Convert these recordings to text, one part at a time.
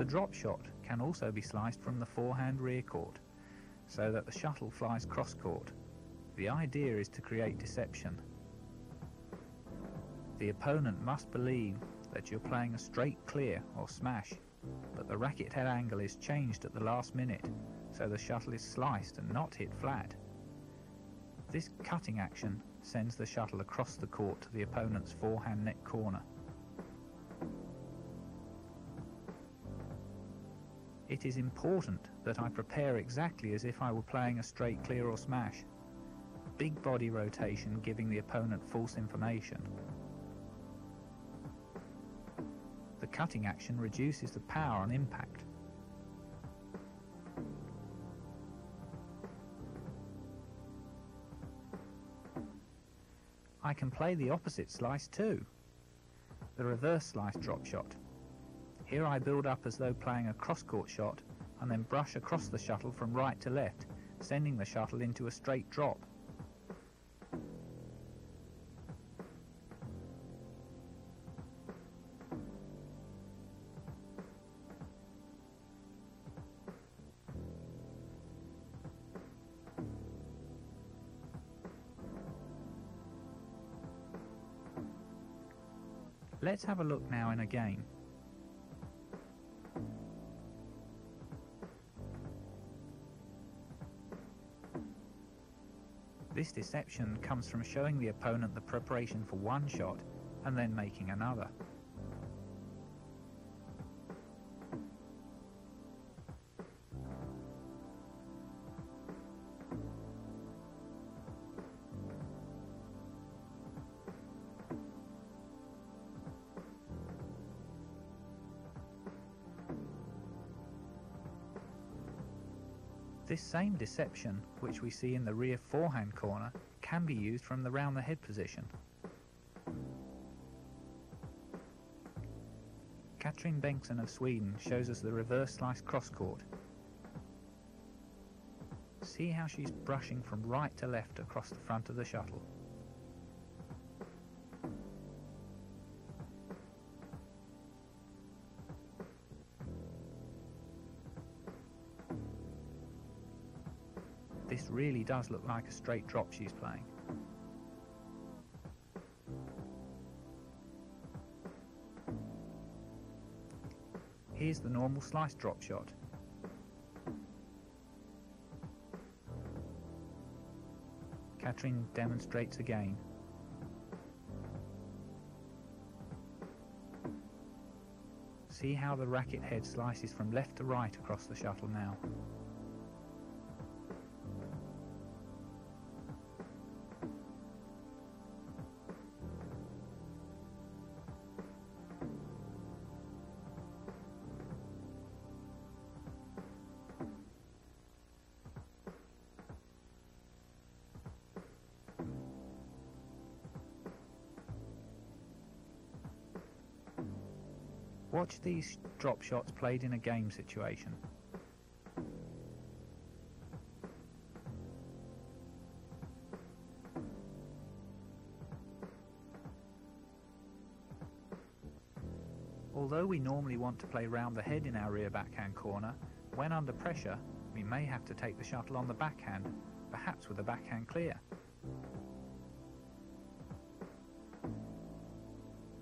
drop shot can also be sliced from the forehand rear court, so that the shuttle flies cross court. The idea is to create deception. The opponent must believe that you're playing a straight clear or smash, but the racket head angle is changed at the last minute, so the shuttle is sliced and not hit flat. This cutting action sends the shuttle across the court to the opponent's forehand net corner. It is important that I prepare exactly as if I were playing a straight clear or smash. Big body rotation giving the opponent false information. The cutting action reduces the power on impact. I can play the opposite slice too, the reverse slice drop shot. Here I build up as though playing a cross-court shot and then brush across the shuttle from right to left, sending the shuttle into a straight drop. Let's have a look now in a game. This deception comes from showing the opponent the preparation for one shot and then making another. This same deception, which we see in the rear forehand corner, can be used from the round the head position. Katrin Bengtsson of Sweden shows us the reverse slice cross court. See how she's brushing from right to left across the front of the shuttle. This really does look like a straight drop she's playing. Here's the normal slice drop shot. Katrin demonstrates again. See how the racket head slices from left to right across the shuttle now. Watch these drop shots played in a game situation. Although we normally want to play round the head in our rear backhand corner, when under pressure we may have to take the shuttle on the backhand, perhaps with a backhand clear.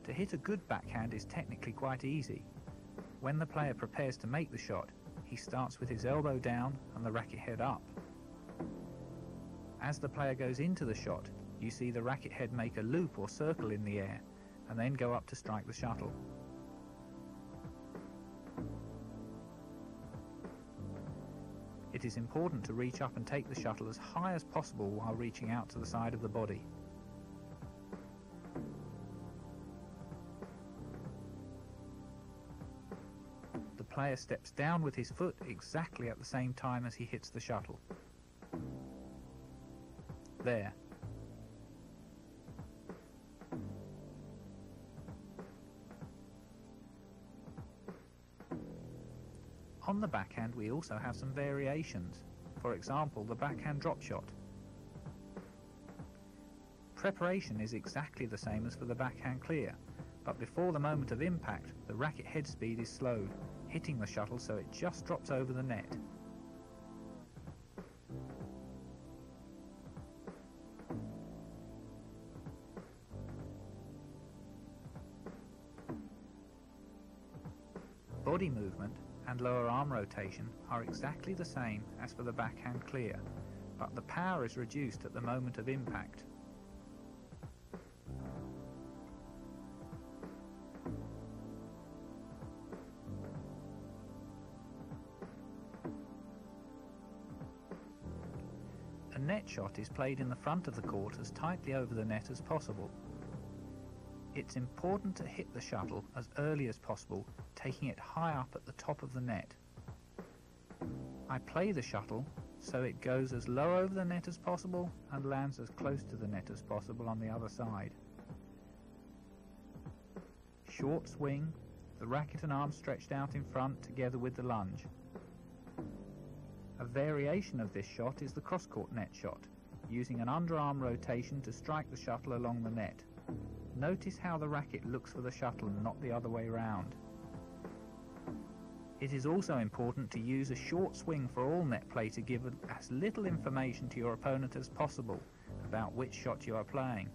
To hit a good backhand is technically quite easy. When the player prepares to make the shot, he starts with his elbow down and the racket head up. As the player goes into the shot, you see the racket head make a loop or circle in the air and then go up to strike the shuttle. It is important to reach up and take the shuttle as high as possible while reaching out to the side of the body. The player steps down with his foot exactly at the same time as he hits the shuttle. There. On the backhand we also have some variations. For example, the backhand drop shot. Preparation is exactly the same as for the backhand clear, but before the moment of impact the racket head speed is slowed. hitting the shuttle so it just drops over the net. Body movement and lower arm rotation are exactly the same as for the backhand clear, but the power is reduced at the moment of impact. A net shot is played in the front of the court as tightly over the net as possible. It's important to hit the shuttle as early as possible, taking it high up at the top of the net. I play the shuttle so it goes as low over the net as possible and lands as close to the net as possible on the other side. Short swing, the racket and arm stretched out in front together with the lunge. A variation of this shot is the cross-court net shot, using an underarm rotation to strike the shuttle along the net. Notice how the racket looks for the shuttle and not the other way round. It is also important to use a short swing for all net play to give as little information to your opponent as possible about which shot you are playing.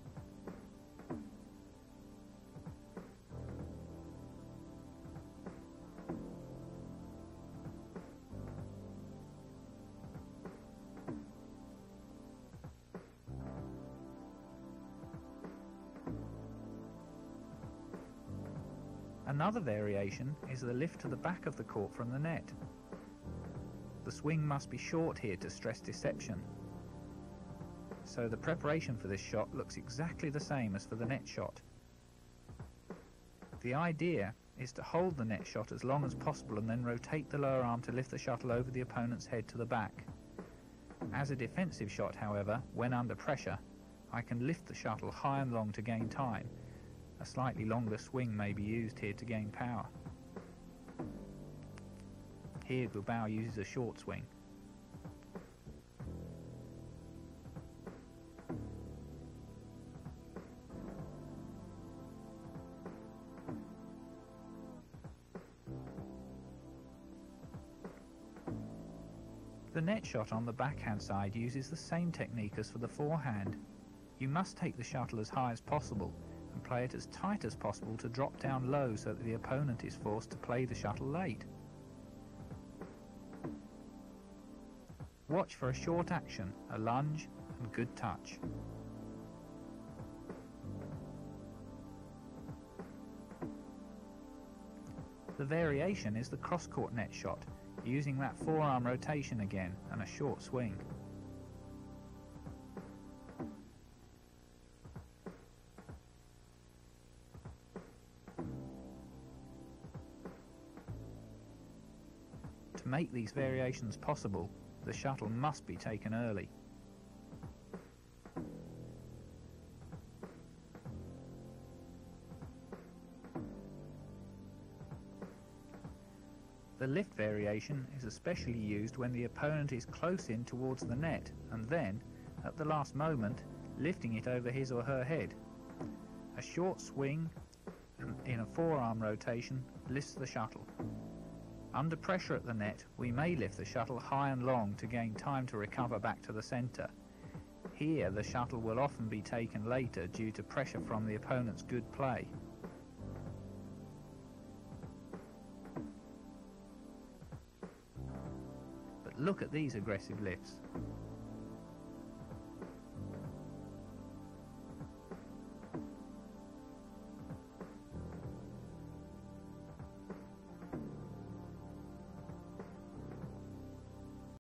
Another variation is the lift to the back of the court from the net. The swing must be short here to stress deception, so the preparation for this shot looks exactly the same as for the net shot. The idea is to hold the net shot as long as possible and then rotate the lower arm to lift the shuttle over the opponent's head to the back. As a defensive shot, however, when under pressure, I can lift the shuttle high and long to gain time. A slightly longer swing may be used here to gain power. Here Bilbao uses a short swing. The net shot on the backhand side uses the same technique as for the forehand. You must take the shuttle as high as possible and play it as tight as possible to drop down low so that the opponent is forced to play the shuttle late. Watch for a short action, a lunge and good touch. The variation is the cross-court net shot, using that forearm rotation again and a short swing. To make these variations possible, the shuttle must be taken early. The lift variation is especially used when the opponent is close in towards the net and then, at the last moment, lifting it over his or her head. A short swing in a forearm rotation lifts the shuttle. Under pressure at the net, we may lift the shuttle high and long to gain time to recover back to the centre. Here, the shuttle will often be taken later due to pressure from the opponent's good play. But look at these aggressive lifts.